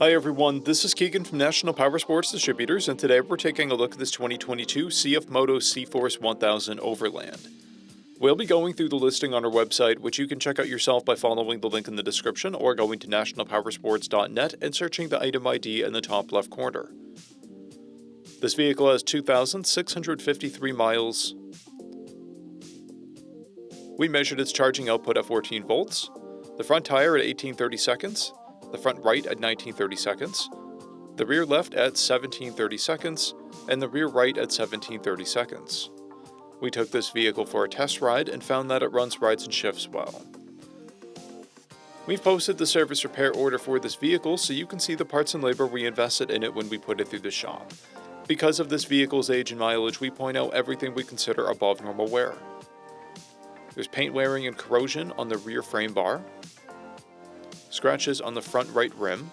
Hi everyone, this is Keegan from National Powersports Distributors, and today we're taking a look at this 2022 CFMOTO CFORCE 1000 Overland. We'll be going through the listing on our website, which you can check out yourself by following the link in the description or going to nationalpowersports.net and searching the item ID in the top left corner. This vehicle has 2,653 miles. We measured its charging output at 14 volts, the front tire at 1830 seconds, the front right at 1930 seconds, the rear left at 1730 seconds, and the rear right at 1730 seconds. We took this vehicle for a test ride and found that it runs rides and shifts well. We've posted the service repair order for this vehicle so you can see the parts and labor we invested in it when we put it through the shop. Because of this vehicle's age and mileage, we point out everything we consider above normal wear. There's paint wearing and corrosion on the rear frame bar, scratches on the front right rim,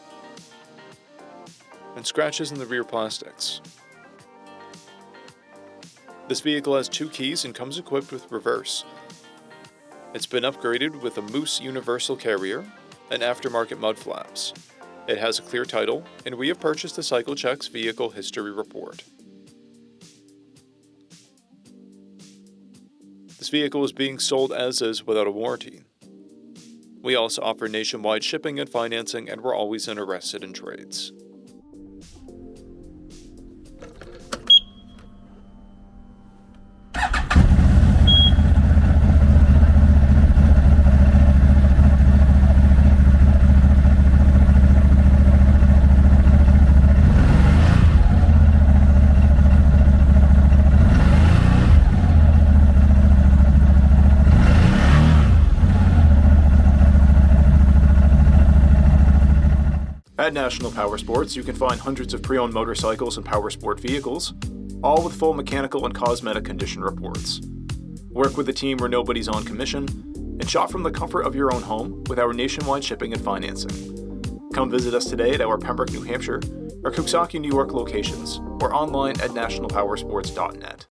and scratches in the rear plastics. This vehicle has 2 keys and comes equipped with reverse. It's been upgraded with a Moose universal carrier and aftermarket mud flaps. It has a clear title, and we have purchased the CycleCheck's vehicle history report. This vehicle is being sold as is without a warranty. We also offer nationwide shipping and financing, and we're always interested in trades. At National Powersports, you can find hundreds of pre-owned motorcycles and powersport vehicles, all with full mechanical and cosmetic condition reports. Work with a team where nobody's on commission, and shop from the comfort of your own home with our nationwide shipping and financing. Come visit us today at our Pembroke, New Hampshire, or Coxsackie, New York locations, or online at nationalpowersports.net.